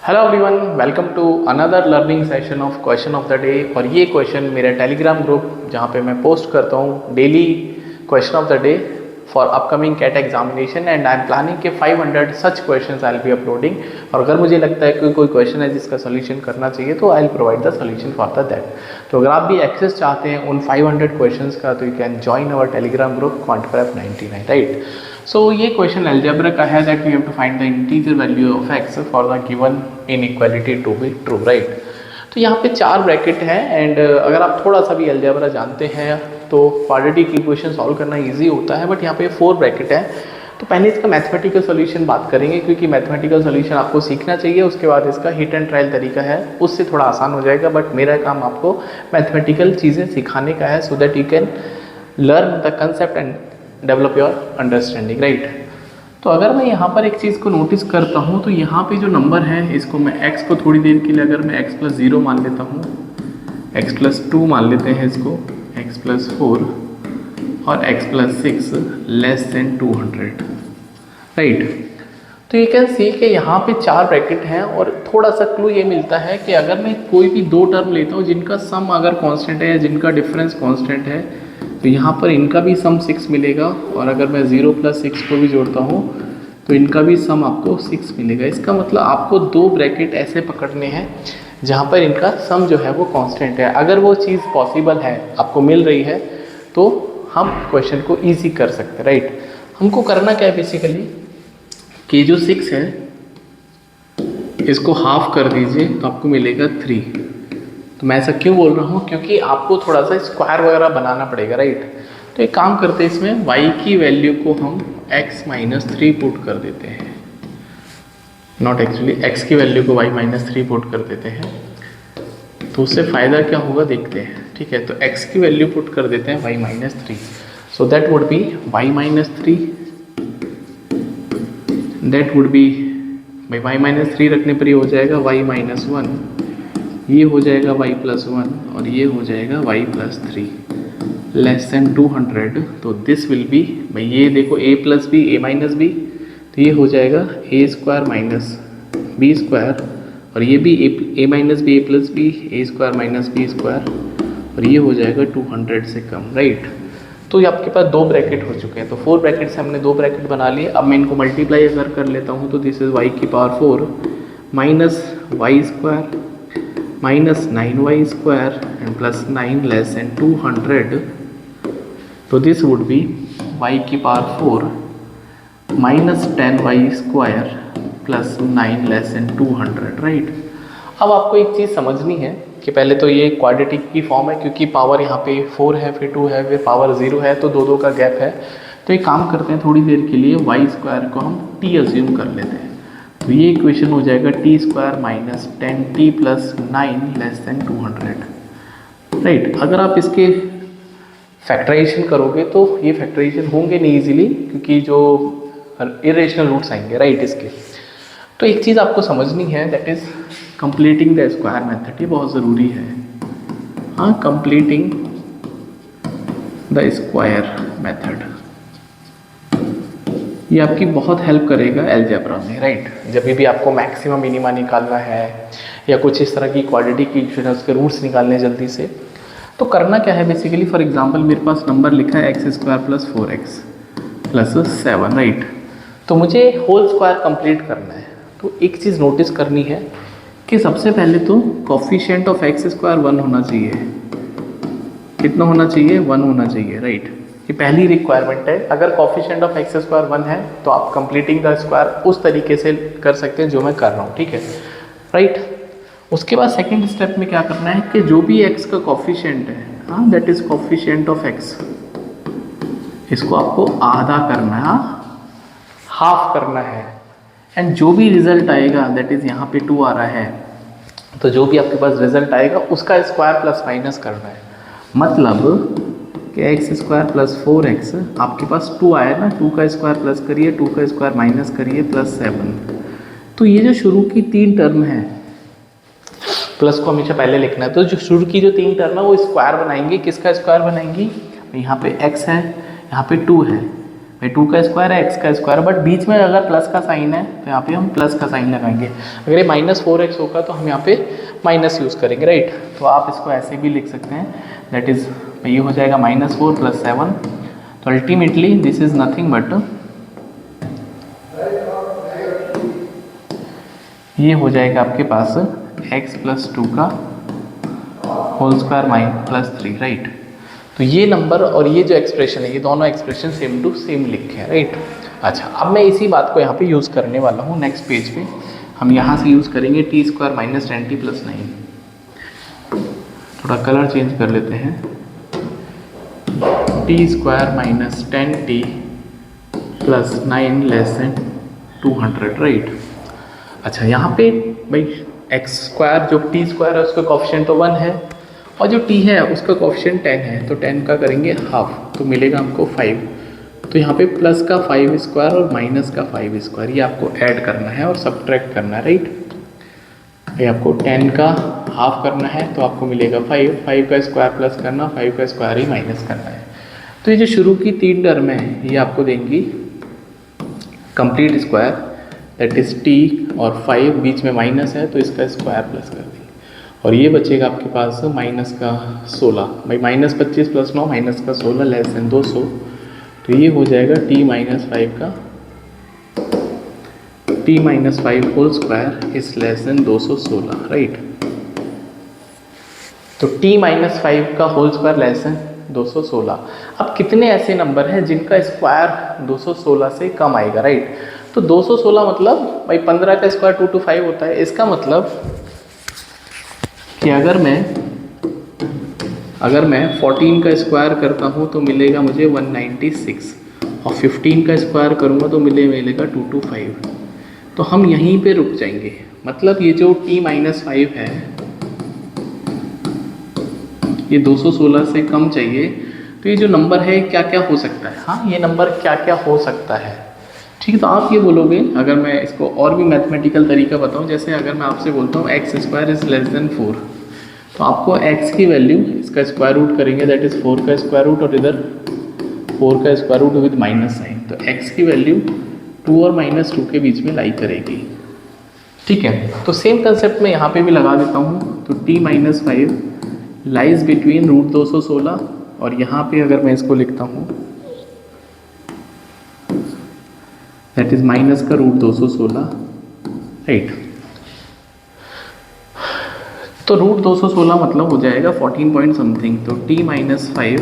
Hello everyone, welcome to another learning session of question of the day. और ये question मेरे Telegram group जहाँ पे मैं पोस्ट करता हूँ daily question of the day for upcoming CAT examination and I am planning के 500 such questions I will be uploading. और अगर मुझे लगता है कि कोई क्वेश्चन है जिसका सोल्यूशन करना चाहिए तो I will provide the solution for the that. तो अगर आप भी एक्सेस चाहते हैं उन 500 क्वेश्चंस का तो you can join our Telegram group Quantprep 99, right. So ये क्वेश्चन अलजेब्रा का है that we have to find the integer value of X for the given inequality to be true, right. तो यहाँ पे 4 ब्रैकेट हैं and अगर आप थोड़ा सा भी अलजेब्रा जानते हैं तो क्वाड्रेटिक इक्वेशन सॉल्व करना इजी होता है, बट यहाँ पे 4 ब्रैकेट है। तो पहले इसका मैथमेटिकल सॉल्यूशन बात करेंगे क्योंकि मैथमेटिकल सॉल्यूशन आपको सीखना चाहिए। उसके बाद इसका हिट एंड ट्रायल तरीका है, उससे थोड़ा आसान हो जाएगा, बट मेरा काम आपको मैथमेटिकल चीज़ें सिखाने का है so that you can learn the concept and develop your understanding, right. तो अगर मैं यहाँ पर एक चीज़ को नोटिस करता हूँ तो यहाँ पे जो नंबर है इसको मैं x को थोड़ी देर के लिए अगर मैं x + 0 मान लेता हूँ, x + 2 मान लेते हैं इसको, x + 4 और x + 6 < 200, राइट। तो यू कैन सी कि यहाँ पे 4 ब्रैकेट हैं और थोड़ा सा क्लू ये मिलता है कि अगर मैं कोई भी 2 टर्म लेता हूँ जिनका सम अगर कांस्टेंट है या जिनका डिफरेंस कांस्टेंट है तो यहाँ पर इनका भी सम 6 मिलेगा। और अगर मैं 0 + 6 को भी जोड़ता हूँ तो इनका भी सम आपको 6 मिलेगा। इसका मतलब आपको 2 ब्रैकेट ऐसे पकड़ने हैं जहाँ पर इनका सम जो है वो कांस्टेंट है। अगर वो चीज़ पॉसिबल है, आपको मिल रही है, तो हम क्वेश्चन को ईजी कर सकते हैं, राइट। हमको करना क्या है बेसिकली कि जो 6 है इसको हाफ कर दीजिए तो आपको मिलेगा 3। तो मैं ऐसा क्यों बोल रहा हूँ, क्योंकि आपको थोड़ा सा स्क्वायर वगैरह बनाना पड़ेगा, राइट। तो एक काम करते हैं, इसमें y की वैल्यू को हम x - 3 पुट कर देते हैं, नॉट एक्चुअली x की वैल्यू को y - 3 पुट कर देते हैं। तो उससे फ़ायदा क्या होगा देखते हैं, ठीक है। तो x की वैल्यू पुट कर देते हैं y - 3, so that would be y - 3, that would be y - 3 रखने पर ये हो जाएगा y - 1, ये हो जाएगा y + 1 और ये हो जाएगा y + 3 < 200। तो दिस विल बी, भाई ये देखो a + b a - b, तो ये हो जाएगा a² - b² और ये भी a - b a + b a² - b² और ये हो जाएगा 200 से कम, राइट। तो ये आपके पास 2 ब्रैकेट हो चुके हैं। तो 4 ब्रैकेट से हमने 2 ब्रैकेट बना लिए। अब मैं इनको मल्टीप्लाई अगर कर लेता हूँ तो दिस इज़ y की पावर 4 -y² - 9y² and +9 < 200। तो दिस वुड बी y की पावर 4 -10y² + 9 < 200, राइट। अब आपको एक चीज़ समझनी है कि पहले तो ये क्वाड्रेटिक की फॉर्म है क्योंकि पावर यहाँ पे 4 है, फिर 2 है, फिर पावर 0 है, तो 2 का गैप है। तो एक काम करते हैं, थोड़ी देर के लिए y² को हम t अज्यूम कर लेते हैं। तो ये इक्वेशन हो जाएगा t² - 10t + 9 < 200, राइट। अगर आप इसके फैक्टराइजेशन करोगे तो ये फैक्टराइजेशन होंगे नहीं इजीली क्योंकि जो इरेशनल रूट्स आएंगे, राइट, इसके। तो एक चीज़ आपको समझनी है, that is completing the square method. ये बहुत ज़रूरी है, हाँ, कंप्लीटिंग द स्क्वायर मेथड ये आपकी बहुत हेल्प करेगा अलजेब्रा में, राइट। जब भी आपको मैक्सिमम मिनिमा निकालना है या कुछ इस तरह की क्वाड्रेटिक इक्वेशन है उसके रूट्स निकालने जल्दी से, तो करना क्या है बेसिकली। फॉर एग्जांपल मेरे पास नंबर लिखा है x² + 4x + 7, राइट। तो मुझे होल स्क्वायर कंप्लीट करना है। तो एक चीज़ नोटिस करनी है कि सबसे पहले तो कोफिशिएंट ऑफ x² 1 होना चाहिए। कितना होना चाहिए? 1 होना चाहिए, राइट। ये पहली रिक्वायरमेंट है। अगर कोफिशिएंट ऑफ x² 1 है तो आप कंप्लीटिंग द स्क्वायर उस तरीके से कर सकते हैं जो मैं कर रहा हूँ, ठीक है, राइट। उसके बाद सेकंड स्टेप में क्या करना है कि जो भी x का कोफिशिएंट है, हाँ, that is coefficient of x, इसको आपको आधा करना है, हाफ करना है। एंड जो भी रिजल्ट आएगा, दैट इज यहाँ पे 2 आ रहा है, तो जो भी आपके पास रिजल्ट आएगा उसका स्क्वायर प्लस माइनस करना है। मतलब कि x² + 4x, आपके पास 2 आया ना, 2 का स्क्वायर प्लस करिए, 2 का स्क्वायर माइनस करिए, +7। तो ये जो शुरू की 3 टर्म है, प्लस को हमेशा पहले लिखना है, तो जो शुरू की जो 3 टर्म है वो स्क्वायर बनाएंगे। किसका स्क्वायर बनाएंगी? यहाँ पे x है, यहाँ पे 2 है, भाई 2 का स्क्वायर है x का स्क्वायर, बट बीच में अगर प्लस का साइन है तो यहाँ पे हम प्लस का साइन लगाएंगे। अगर ये -4x होगा तो हम यहाँ पे माइनस यूज़ करेंगे, राइट। तो आप इसको ऐसे भी लिख सकते हैं, दैट इज़ ये हो जाएगा -4 + 7। तो ultimately this is nothing but ये हो जाएगा आपके पास x + 2 का होल स्क्वायर +3, राइट। तो ये नंबर और ये जो एक्सप्रेशन है, ये दोनों एक्सप्रेशन सेम टू सेम लिखे हैं, राइट। अच्छा, अब मैं इसी बात को यहाँ पे यूज़ करने वाला हूँ नेक्स्ट पेज पे। हम यहाँ से यूज़ करेंगे t² - 10t + 9। थोड़ा कलर चेंज कर लेते हैं, t² - 10t + 9 < 200, राइट। अच्छा, यहाँ पे भाई x² जो t² है उसका कोफिशिएंट तो 1 है, और जो t है उसका कोफिशिएंट 10 है, तो 10 का करेंगे हाफ, तो मिलेगा हमको 5। तो यहाँ पे प्लस का 5² और माइनस का 5², ये आपको ऐड करना है और सब्ट्रैक्ट करना है, राइट। ये आपको 10 का हाफ करना है तो आपको मिलेगा 5, 5 का स्क्वायर प्लस करना, 5 का स्क्वायर ही माइनस करना है। तो ये जो शुरू की 3 टर्म है ये आपको देंगी complete square, that is t, और 5 बीच में माइनस है तो इसका स्क्वायर प्लस कर देंगे, और ये बचेगा आपके पास -16। भाई -25 + 9 -16 < 200। तो ये हो जाएगा t - 5 का t - 5 whole square is < 216, right. तो t - 5 का होल स्क्वायर < 216। अब कितने ऐसे नंबर हैं जिनका स्क्वायर 216 से कम आएगा, राइट। तो 216 मतलब भाई 15 का स्क्वायर 225 होता है। इसका मतलब कि अगर मैं 14 का स्क्वायर करता हूँ तो मिलेगा मुझे 196, और 15 का स्क्वायर करूँगा तो मिलेगा 225। तो हम यहीं पे रुक जाएंगे, मतलब ये जो t - 5 है ये 216 से कम चाहिए। तो ये जो नंबर है क्या क्या हो सकता है, हाँ ये नंबर क्या क्या हो सकता है, ठीक है। तो आप ये बोलोगे, अगर मैं इसको और भी मैथमेटिकल तरीका बताऊँ, जैसे अगर मैं आपसे बोलता हूँ x² इज < 4, तो आपको x की वैल्यू इसका स्क्वायर रूट करेंगे, दैट इज़ 4 का स्क्वायर रूट, और इधर 4 का square root with minus sign, तो x की वैल्यू 2 और -2 के बीच में लाई करेगी, ठीक है। तो सेम कंसेप्ट में यहाँ पे भी लगा देता हूँ। तो t - 5 लाइज बिटवीन √216, और यहाँ पे अगर मैं इसको लिखता हूँ दैट इज़ माइनस का √216, राइट। तो √216 मतलब हो जाएगा 14 पॉइंट समथिंग। तो t - 5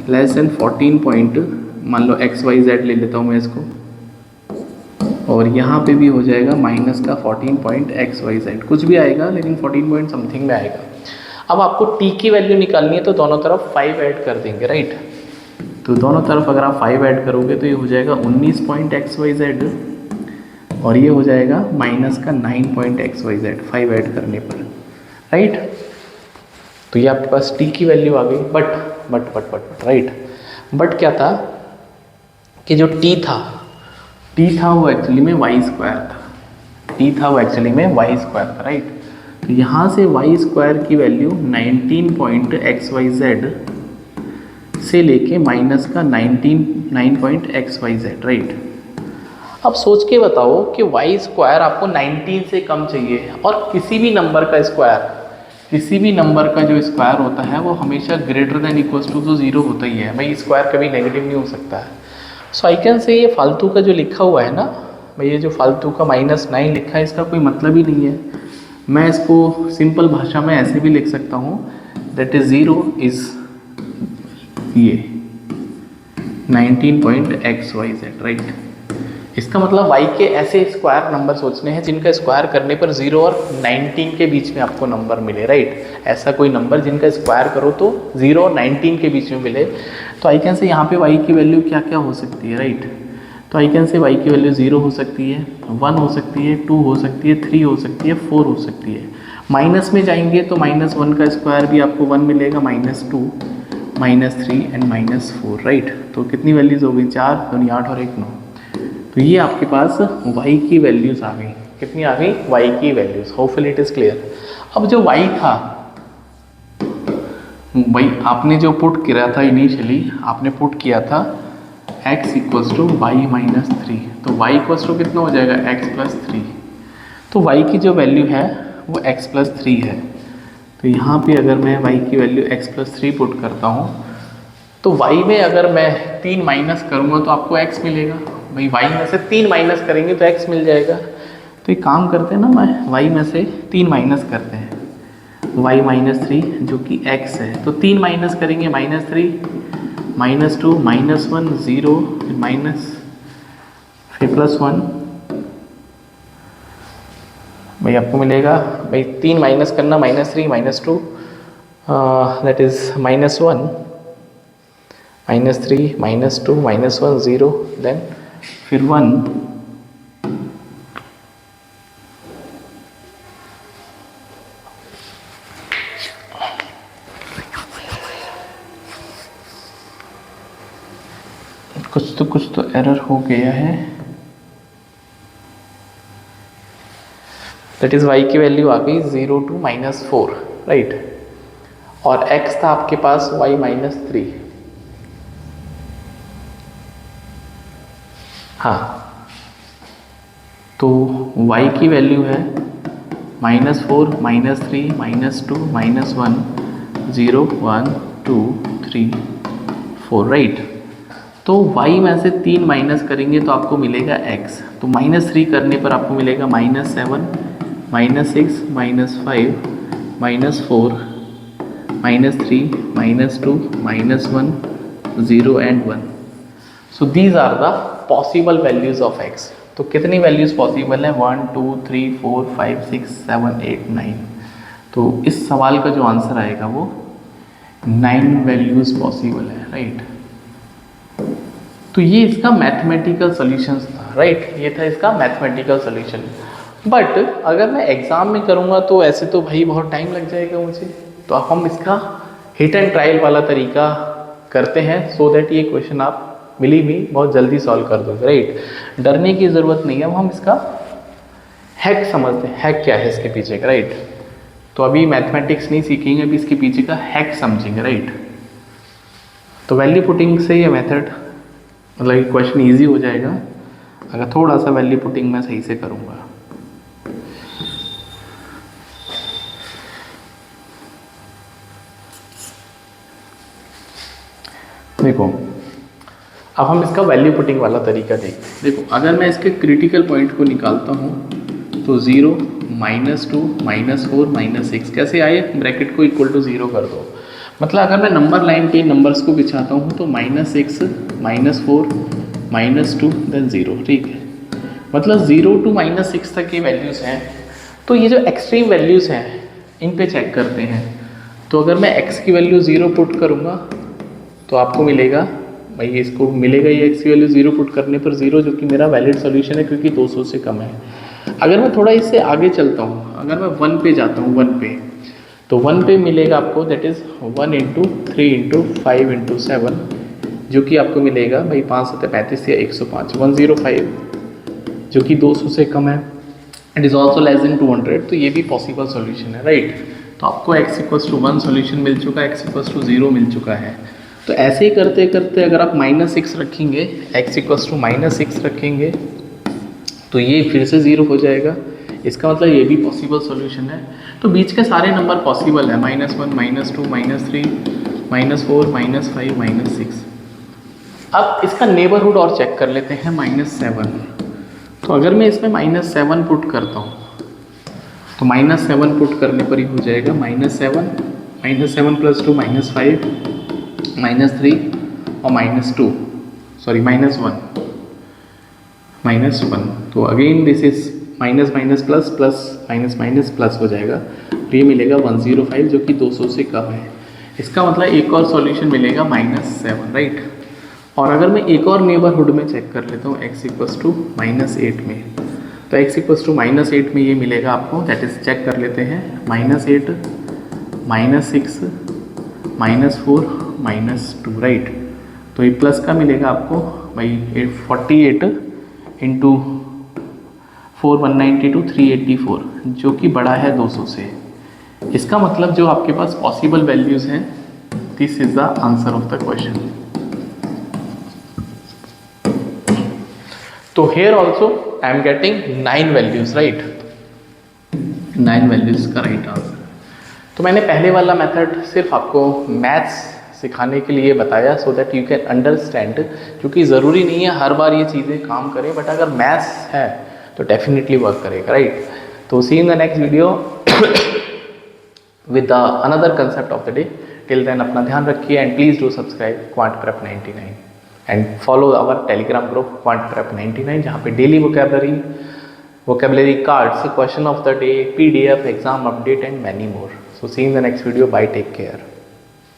< 14 पॉइंट, मान लो XYZ ले लेता हूँ मैं इसको, और यहाँ पे भी हो जाएगा माइनस का 14 पॉइंट XYZ, कुछ भी आएगा लेकिन 14 पॉइंट समथिंग में आएगा। अब आपको t की वैल्यू निकालनी है तो दोनों तरफ 5 ऐड कर देंगे, राइट। तो दोनों तरफ अगर आप 5 ऐड करोगे तो ये हो जाएगा 19 पॉइंट XYZ, और ये हो जाएगा माइनस का 9 पॉइंट XYZ 5 ऐड करने पर, राइट। तो ये आपके पास t की वैल्यू आ गई, बट राइट। बट क्या था कि जो t था वो एक्चुअली में y² था, t था वो एक्चुअली में y² था, राइट। तो यहाँ से y² की वैल्यू 19 पॉइंट XYZ से लेके माइनस का 9 पॉइंट XYZ, राइट। अब सोच के बताओ कि y² आपको 19 से कम चाहिए, और किसी भी नंबर का जो स्क्वायर होता है वो हमेशा ग्रेटर देन इक्वल टू 0 होता ही है भाई, स्क्वायर कभी नेगेटिव नहीं हो सकता है। सो आई कैन से ये फालतू का जो लिखा हुआ है ना भाई, ये जो फालतू का -9 लिखा है इसका कोई मतलब ही नहीं है। मैं इसको सिंपल भाषा में ऐसे भी लिख सकता हूँ, दैट इज 0 इज ये 19 पॉइंट XYZ, राइट। इसका मतलब y के ऐसे स्क्वायर नंबर सोचने हैं जिनका स्क्वायर करने पर 0 और 19 के बीच में आपको नंबर मिले, राइट। ऐसा कोई नंबर जिनका स्क्वायर करो तो 0 और 19 के बीच में मिले। तो आई कैन से यहाँ पे y की वैल्यू क्या क्या हो सकती है, राइट। तो आई कैन से y की वैल्यू 0 हो सकती है, 1 हो सकती है, 2 हो सकती है, 3 हो सकती है, 4 हो सकती है। माइनस में जाएंगे तो -1 का स्क्वायर भी आपको 1 मिलेगा, -2, -3 एंड -4, राइट। तो कितनी वैल्यूज़ हो गई, 4 2 8 और 1 9। तो ये आपके पास y की वैल्यूज़ आ गई। कितनी आ गई, y की values. Hopefully it is clear. अब जो y था भाई आपने जो पुट किया था इनिशियली, आपने पुट किया था x equals to y minus three, तो y इक्वल्स टू कितना हो जाएगा x प्लस थ्री। तो y की जो वैल्यू है वो x प्लस थ्री है। तो यहाँ पे अगर मैं y की value x plus three put करता हूँ तो y में अगर मैं 3 माइनस करूँगा तो आपको x मिलेगा। भाई y में से 3 माइनस करेंगे तो x मिल जाएगा। तो एक काम करते हैं ना, मैं y में से 3 माइनस करते हैं, y माइनस थ्री जो कि x है, तो 3 माइनस करेंगे minus three, minus two, minus one, zero, फिर माइनस, फिर प्लस वन। भाई आपको मिलेगा, भाई 3 माइनस करना, minus three, minus two, that is minus one, minus three, minus two, minus one, zero, then फिर वन, कुछ तो एरर हो गया है। दैट इज y की वैल्यू आ गई 0 टू माइनस फोर, राइट। और x था आपके पास y माइनस थ्री। हाँ, तो y की वैल्यू है minus four, minus three, minus two, minus one, zero, one, two, three, four, right. तो y में से 3 माइनस करेंगे तो आपको मिलेगा x, तो माइनस थ्री करने पर आपको मिलेगा minus seven, minus six, minus five, minus four, minus three, minus two, minus one, zero and one. So these are the possible values of x। तो कितनी वैल्यूज पॉसिबल है? 1 2 3 4 5 6 7 8 9। तो इस सवाल का जो आंसर आएगा वो 9 वैल्यूज पॉसिबल है, राइट। तो ये इसका मैथमेटिकल सॉल्यूशन था, राइट। ये था इसका मैथमेटिकल सॉल्यूशन। बट अगर मैं एग्ज़ाम में करूँगा तो ऐसे तो भाई बहुत टाइम लग जाएगा मुझे, तो हम इसका हिट एंड ट्रायल वाला तरीका करते हैं, सो दैट ये क्वेश्चन आप बिलीव मी बहुत जल्दी सॉल्व कर दोगे, राइट। डरने की ज़रूरत नहीं है, अब हम इसका हैक समझते हैं, हैक क्या है इसके पीछे का, राइट। तो अभी मैथमेटिक्स नहीं सीखेंगे, अभी इसके पीछे का हैक समझेंगे, राइट। तो वैल्यू पुटिंग से ये मेथड मतलब क्वेश्चन ईजी हो जाएगा अगर थोड़ा सा वैल्यू पुटिंग मैं सही से करूँगा। देखो, अब हम इसका वैल्यू पुटिंग वाला तरीका देखते हैं। देखो, अगर मैं इसके क्रिटिकल पॉइंट को निकालता हूँ तो 0, minus two, minus four, minus six कैसे आए? ब्रैकेट को इक्वल टू 0 कर दो। मतलब अगर मैं नंबर लाइन के नंबर्स को बिछाता हूँ तो minus six, minus four, minus two, then 0, ठीक है। मतलब 0 टू माइनस सिक्स तक की वैल्यूज़ हैं। तो ये जो एक्सट्रीम वैल्यूज़ हैं इन पे चेक करते हैं। तो अगर मैं x की वैल्यू 0 पुट करूँगा तो आपको मिलेगा, भाई इसको मिलेगा ये x की वैल्यू 0 पुट करने पर 0, जो कि मेरा वैलिड सॉल्यूशन है क्योंकि 200 से कम है। अगर मैं थोड़ा इससे आगे चलता हूँ, अगर मैं 1 पे जाता हूँ, 1 पे, तो 1 पे मिलेगा आपको that is 1 into 3 into 5 into 7, जो कि आपको मिलेगा भाई 5 7 35 या 105, 105, जो कि 200 से कम है। It is also less than 200, तो ये भी पॉसिबल सॉल्यूशन है, राइट। तो आपको x इक्वल्स टू 1 सोल्यूशन मिल चुका है, x इक्वल्स टू 0 मिल चुका है। तो ऐसे ही करते करते अगर आप -6 रखेंगे, x इक्वल्स टू -6 रखेंगे तो ये फिर से 0 हो जाएगा। इसका मतलब ये भी पॉसिबल सॉल्यूशन है। तो बीच के सारे नंबर पॉसिबल है, -1, -2, -3, -4, -5, -6। अब इसका नेबरहुड और चेक कर लेते हैं, -7। तो अगर मैं इसमें -7 पुट करता हूँ तो -7 पुट करने पर ही हो जाएगा -7, -7 + 2 -5, -3 और -2, सॉरी -1, -1। तो again this is minus minus plus plus minus minus plus हो जाएगा, तो ये मिलेगा 105, जो कि 200 से कम है। इसका मतलब एक और सॉल्यूशन मिलेगा -7, राइट। और अगर मैं एक और नेबरहुड में चेक कर लेता हूँ x इक्वल्स टू -8 में, तो x इक्वल्स टू -8 में ये मिलेगा आपको, दैट इज चेक कर लेते हैं, -8, -6, -4, -2, राइट। तो ये प्लस का मिलेगा आपको भाई 48 इंटू 4 192 384, जो कि बड़ा है 200 से। इसका मतलब जो आपके पास पॉसिबल वैल्यूज़ हैं, this is the answer of the question. तो here also I am getting 9 values, right, 9 values का राइट आंसर। तो मैंने पहले वाला मेथड सिर्फ आपको मैथ्स सिखाने के लिए बताया so that you can understand, क्योंकि ज़रूरी नहीं है हर बार ये चीज़ें काम करें, बट अगर मैथ्स है तो डेफिनेटली वर्क करेगा, राइट। तो see in the next video with the another concept of the day. Till then अपना ध्यान रखिए and please do subscribe Quantprep 99 and follow our Telegram group Quantprep 99, जहाँ पे daily vocabulary cards, question of the day, PDF, exam update and many more. So see you in the next video. Bye, take care.